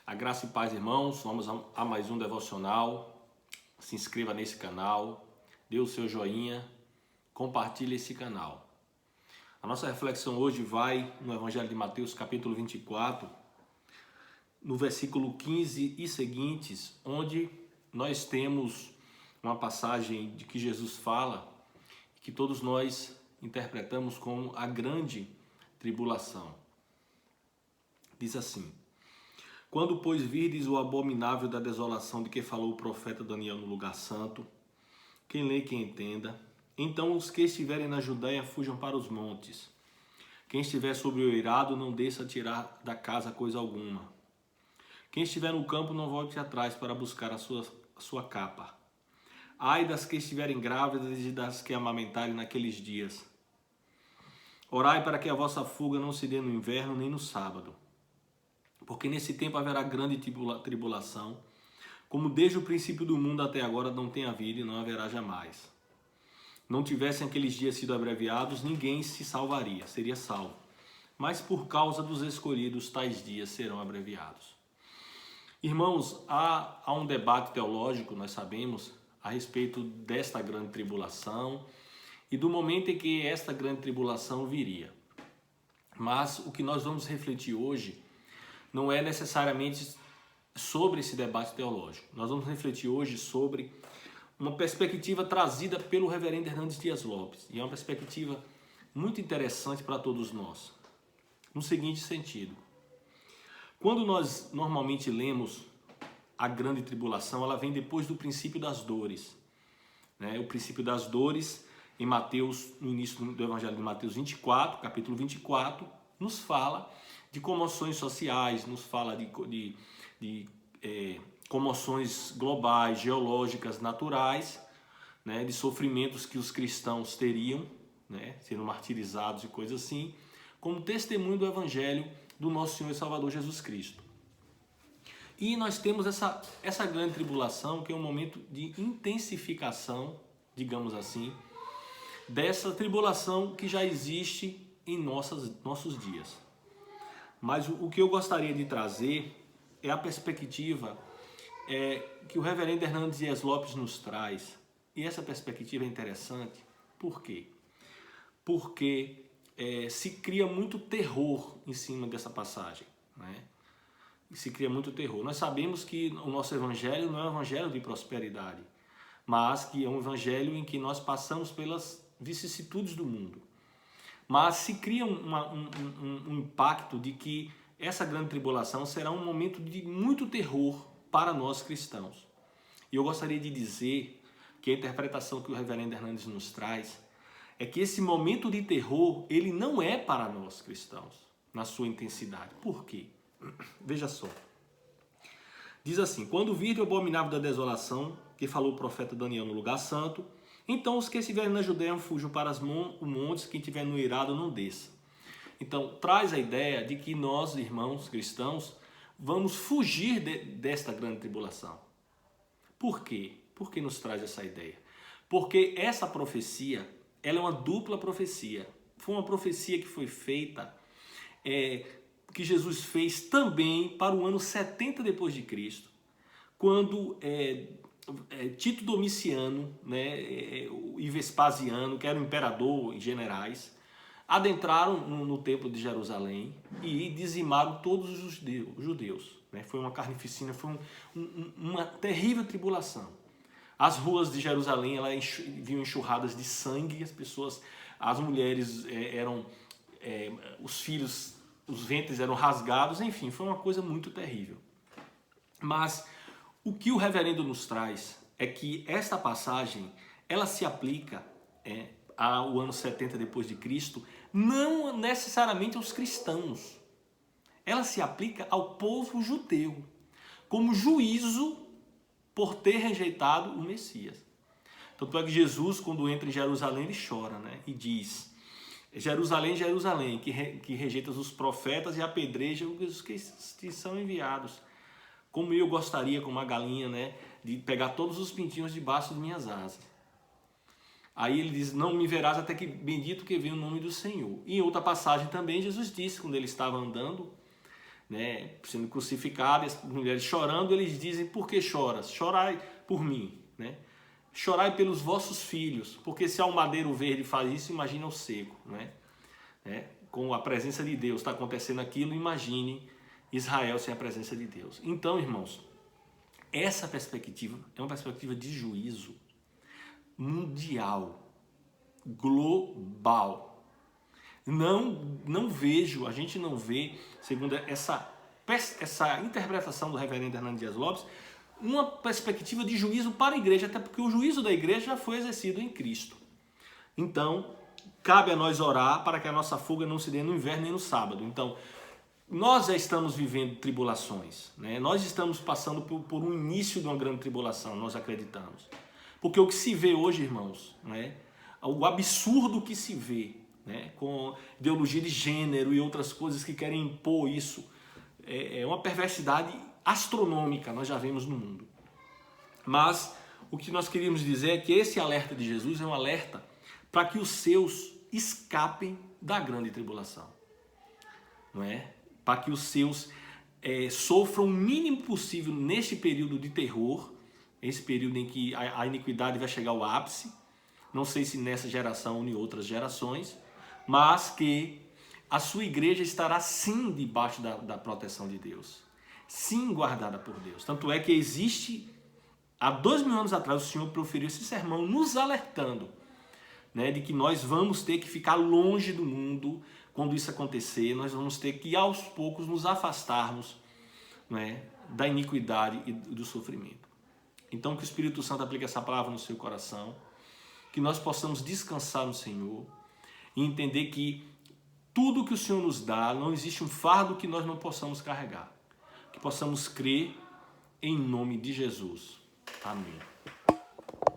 A graça e paz, irmãos, vamos a mais um devocional. Se inscreva nesse canal, dê o seu joinha, compartilhe esse canal. A nossa reflexão hoje vai no Evangelho de Mateus, capítulo 24, no versículo 15 e seguintes, onde nós temos uma passagem de que Jesus fala, que todos nós interpretamos como a grande tribulação. Diz assim: quando, pois, virdes o abominável da desolação de que falou o profeta Daniel no lugar santo, quem lê, quem entenda, então os que estiverem na Judéia fujam para os montes. Quem estiver sobre o eirado não desça a tirar da casa coisa alguma. Quem estiver no campo não volte atrás para buscar a sua capa. Ai das que estiverem grávidas e das que amamentarem naqueles dias. Orai para que a vossa fuga não se dê no inverno nem no sábado. Porque nesse tempo haverá grande tribulação, como desde o princípio do mundo até agora não tem havido e não haverá jamais. Não tivessem aqueles dias sido abreviados, ninguém se salvaria, seria salvo. Mas por causa dos escolhidos, tais dias serão abreviados. Irmãos, há um debate teológico, nós sabemos, a respeito desta grande tribulação e do momento em que esta grande tribulação viria. Mas o que nós vamos refletir hoje não é necessariamente sobre esse debate teológico. Nós vamos refletir hoje sobre uma perspectiva trazida pelo reverendo Hernandes Dias Lopes. E é uma perspectiva muito interessante para todos nós. No seguinte sentido: quando nós normalmente lemos a grande tribulação, ela vem depois do princípio das dores. O princípio das dores, em Mateus, no início do Evangelho de Mateus 24, capítulo 24, nos fala de comoções sociais, nos fala de comoções globais, geológicas, naturais, de sofrimentos que os cristãos teriam, sendo martirizados e coisas assim, como testemunho do Evangelho do nosso Senhor e Salvador Jesus Cristo. E nós temos essa grande tribulação, que é um momento de intensificação, digamos assim, dessa tribulação que já existe em nossos dias. Mas o que eu gostaria de trazer é a perspectiva que o reverendo Hernandes Dias Lopes nos traz. E essa perspectiva é interessante. Por quê? Porque se cria muito terror em cima dessa passagem. Se cria muito terror. Nós sabemos que o nosso evangelho não é um evangelho de prosperidade, mas que é um evangelho em que nós passamos pelas vicissitudes do mundo. Mas se cria um impacto de que essa grande tribulação será um momento de muito terror para nós cristãos. E eu gostaria de dizer que a interpretação que o reverendo Hernandes nos traz é que esse momento de terror, ele não é para nós cristãos, na sua intensidade. Por quê? Veja só. Diz assim: quando virem o abominável da desolação, que falou o profeta Daniel no lugar santo, então os que estiverem na Judéia fujam para os montes, quem estiver no eirado não desça. Então traz a ideia de que nós, irmãos cristãos, vamos fugir desta grande tribulação. Por quê? Por que nos traz essa ideia? Porque essa profecia, ela é uma dupla profecia. Foi uma profecia que foi feita, que Jesus fez também para o ano 70 depois de Cristo, quando Tito Domiciano, e Vespasiano, que eram imperador e generais, adentraram no templo de Jerusalém e dizimaram todos os judeus. Foi uma carnificina, foi uma terrível tribulação. As ruas de Jerusalém vinham enxurradas de sangue, as mulheres os filhos, os ventres eram rasgados, enfim, foi uma coisa muito terrível. Mas o que o reverendo nos traz é que esta passagem, ela se aplica ao ano 70 depois de Cristo, não necessariamente aos cristãos. Ela se aplica ao povo judeu, como juízo por ter rejeitado o Messias. Tanto é que Jesus, quando entra em Jerusalém, ele chora, e diz: Jerusalém, Jerusalém, que rejeitas os profetas e apedreja os que te são enviados. Como eu gostaria, como uma galinha, de pegar todos os pintinhos debaixo de minhas asas. Aí ele diz: não me verás até que bendito que venha o nome do Senhor. E em outra passagem também Jesus disse, quando ele estava andando né, sendo crucificado, e as mulheres chorando, eles dizem: por que choras? Chorai por mim, né? Chorai pelos vossos filhos, porque se ao madeiro verde faz isso, imagina o seco, né? Com a presença de Deus está acontecendo aquilo, imagine Israel sem a presença de Deus. Então, irmãos, essa perspectiva é uma perspectiva de juízo mundial, global. Não vejo, a gente não vê, segundo essa interpretação do reverendo Hernando Dias Lopes, uma perspectiva de juízo para a igreja, até porque o juízo da igreja já foi exercido em Cristo. Então, cabe a nós orar para que a nossa fuga não se dê no inverno nem no sábado. Então, nós já estamos vivendo tribulações, né? Nós estamos passando por um início de uma grande tribulação, nós acreditamos. Porque o que se vê hoje, irmãos, né? O absurdo que se vê, né? Com ideologia de gênero e outras coisas que querem impor isso, é uma perversidade astronômica, nós já vemos no mundo. Mas o que nós queríamos dizer é que esse alerta de Jesus é um alerta para que os seus escapem da grande tribulação, não é? Para que os seus sofram o mínimo possível neste período de terror, esse período em que a iniquidade vai chegar ao ápice, não sei se nessa geração ou em outras gerações, mas que a sua igreja estará sim debaixo da proteção de Deus, sim guardada por Deus. Tanto é que existe, há 2000 anos atrás, o Senhor proferiu esse sermão nos alertando, né, de que nós vamos ter que ficar longe do mundo quando isso acontecer, nós vamos ter que aos poucos nos afastarmos, né, da iniquidade e do sofrimento. Então que o Espírito Santo aplique essa palavra no seu coração, que nós possamos descansar no Senhor e entender que tudo que o Senhor nos dá, não existe um fardo que nós não possamos carregar, que possamos crer em nome de Jesus. Amém.